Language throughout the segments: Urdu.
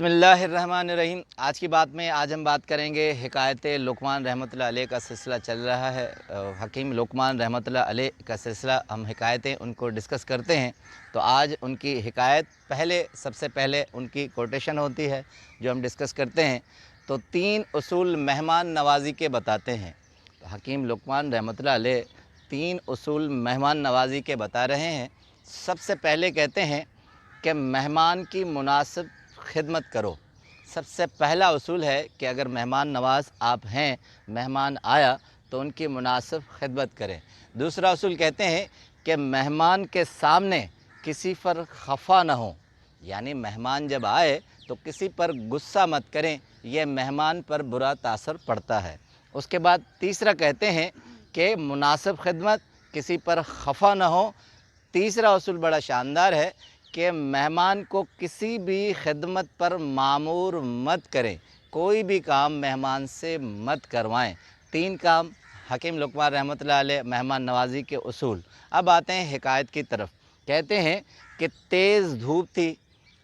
بسم اللہ الرحمن الرحیم۔ آج کی بات میں ہم بات کریں گے حکایت لقمان رحمۃ اللہ علیہ کا سلسلہ چل رہا ہے۔ حکیم لقمان رحمۃ اللہ علیہ کا سلسلہ ہم حکایتیں ان کو ڈسکس کرتے ہیں، تو آج ان کی حکایت سب سے پہلے ان کی کوٹیشن ہوتی ہے جو ہم ڈسکس کرتے ہیں۔ تو 3 اصول مہمان نوازی کے بتاتے ہیں۔ تو حکیم لقمان رحمۃ اللہ علیہ 3 اصول مہمان نوازی کے بتا رہے ہیں۔ سب سے پہلے کہتے ہیں کہ مہمان کی مناسب خدمت کرو۔ سب سے پہلا اصول ہے کہ اگر مہمان نواز آپ ہیں، مہمان آیا تو ان کی مناسب خدمت کریں۔ دوسرا اصول کہتے ہیں کہ مہمان کے سامنے کسی پر خفا نہ ہو، یعنی مہمان جب آئے تو کسی پر غصہ مت کریں، یہ مہمان پر برا تاثر پڑتا ہے۔ اس کے بعد تیسرا کہتے ہیں کہ مناسب خدمت، کسی پر خفا نہ ہو۔ تیسرا اصول بڑا شاندار ہے کہ مہمان کو کسی بھی خدمت پر مامور مت کریں، کوئی بھی کام مہمان سے مت کروائیں۔ 3 کام حکیم لقمان رحمۃ اللہ علیہ مہمان نوازی کے اصول۔ اب آتے ہیں حکایت کی طرف۔ کہتے ہیں کہ تیز دھوپ تھی،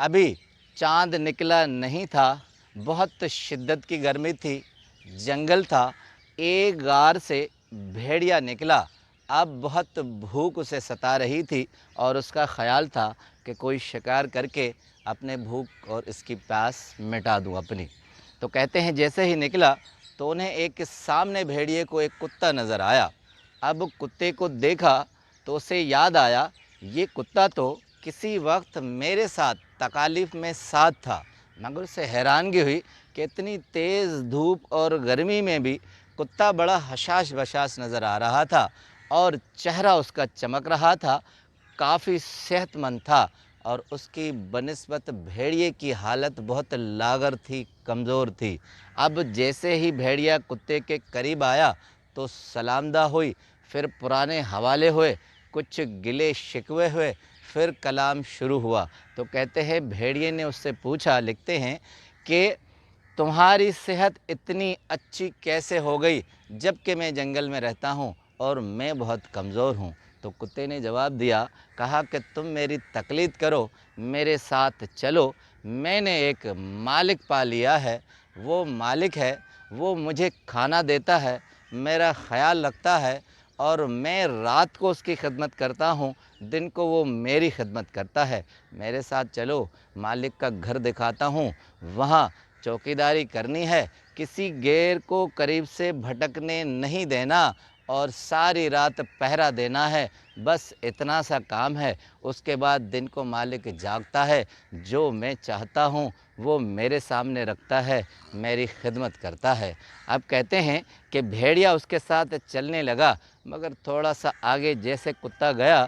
ابھی چاند نکلا نہیں تھا، بہت شدت کی گرمی تھی، جنگل تھا، ایک غار سے بھیڑیا نکلا۔ اب بہت بھوک اسے ستا رہی تھی اور اس کا خیال تھا کہ کوئی شکار کر کے اپنے بھوک اور اس کی پیاس مٹا دوں اپنی۔ تو کہتے ہیں جیسے ہی نکلا تو انہیں ایک سامنے بھیڑیے کو ایک کتا نظر آیا۔ اب کتے کو دیکھا تو اسے یاد آیا، یہ کتا تو کسی وقت میرے ساتھ تکالیف میں ساتھ تھا، مگر اسے حیرانگی ہوئی کہ اتنی تیز دھوپ اور گرمی میں بھی کتا بڑا حشاش بشاش نظر آ رہا تھا اور چہرہ اس کا چمک رہا تھا، کافی صحت مند تھا، اور اس کی بنسبت بھیڑیے کی حالت بہت لاغر تھی، کمزور تھی۔ اب جیسے ہی بھیڑیا کتے کے قریب آیا تو سلام دہ ہوئی، پھر پرانے حوالے ہوئے، کچھ گلے شکوے ہوئے، پھر کلام شروع ہوا۔ تو کہتے ہیں بھیڑیے نے اس سے پوچھا، لکھتے ہیں کہ تمہاری صحت اتنی اچھی کیسے ہو گئی جب کہ میں جنگل میں رہتا ہوں اور میں بہت کمزور ہوں؟ تو کتے نے جواب دیا، کہا کہ تم میری تقلید کرو، میرے ساتھ چلو، میں نے ایک مالک پا لیا ہے، وہ مالک ہے، وہ مجھے کھانا دیتا ہے، میرا خیال رکھتا ہے، اور میں رات کو اس کی خدمت کرتا ہوں، دن کو وہ میری خدمت کرتا ہے۔ میرے ساتھ چلو، مالک کا گھر دکھاتا ہوں، وہاں چوکیداری کرنی ہے، کسی غیر کو قریب سے بھٹکنے نہیں دینا اور ساری رات پہرا دینا ہے، بس اتنا سا کام ہے۔ اس کے بعد دن کو مالک جاگتا ہے، جو میں چاہتا ہوں وہ میرے سامنے رکھتا ہے، میری خدمت کرتا ہے۔ اب کہتے ہیں کہ بھیڑیا اس کے ساتھ چلنے لگا، مگر تھوڑا سا آگے جیسے کتا گیا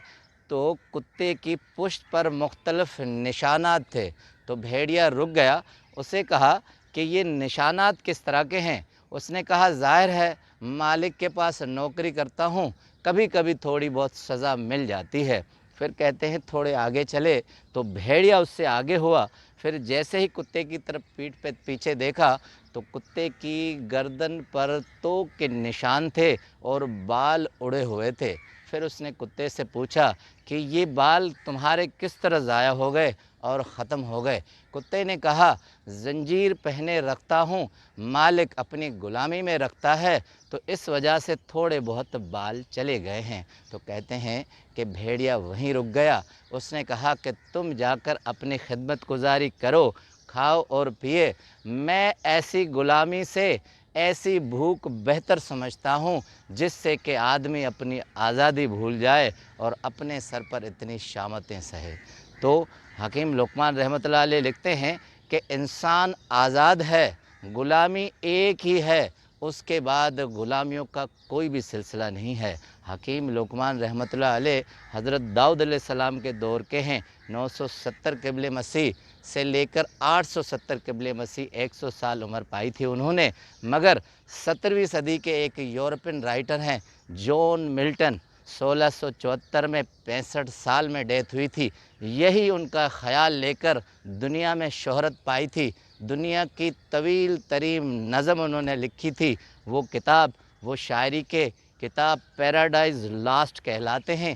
تو کتے کی پشت پر مختلف نشانات تھے، تو بھیڑیا رک گیا۔ اسے کہا کہ یہ نشانات کس طرح کے ہیں؟ اس نے کہا، ظاہر ہے مالک کے پاس نوکری کرتا ہوں، کبھی کبھی تھوڑی بہت سزا مل جاتی ہے۔ پھر کہتے ہیں تھوڑے آگے چلے تو بھیڑیا اس سے آگے ہوا، پھر جیسے ہی کتے کی طرف پیٹھ پہ پیچھے دیکھا تو کتے کی گردن پر توق کے نشان تھے اور بال اڑے ہوئے تھے۔ پھر اس نے کتے سے پوچھا کہ یہ بال تمہارے کس طرح ضائع ہو گئے اور ختم ہو گئے؟ کتے نے کہا، زنجیر پہنے رکھتا ہوں، مالک اپنی غلامی میں رکھتا ہے، تو اس وجہ سے تھوڑے بہت بال چلے گئے ہیں۔ تو کہتے ہیں کہ بھیڑیا وہیں رک گیا۔ اس نے کہا کہ تم جا کر اپنی خدمت گزاری کرو، کھاؤ اور پیے، میں ایسی غلامی سے ایسی بھوک بہتر سمجھتا ہوں جس سے کہ آدمی اپنی آزادی بھول جائے اور اپنے سر پر اتنی شامتیں سہے۔ تو حکیم لقمان رحمۃ اللہ علیہ لکھتے ہیں کہ انسان آزاد ہے، غلامی ایک ہی ہے، اس کے بعد غلامیوں کا کوئی بھی سلسلہ نہیں ہے۔ حکیم لقمان رحمۃ اللہ علیہ حضرت داؤد علیہ السلام کے دور کے ہیں۔ 970 قبل مسیح سے لے کر 870 قبل مسیح 100 سال عمر پائی تھی انہوں نے، مگر 17ویں صدی کے ایک یورپین رائٹر ہیں جون ملٹن، 1674 میں 65 سال میں ڈیتھ ہوئی تھی، یہی ان کا خیال لے کر دنیا میں شہرت پائی تھی۔ دنیا کی طویل ترین نظم انہوں نے لکھی تھی، وہ کتاب، وہ شاعری کے کتاب پیراڈائز لاسٹ کہلاتے ہیں،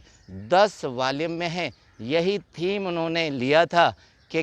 10 والیوم میں ہیں۔ یہی تھیم انہوں نے لیا تھا کہ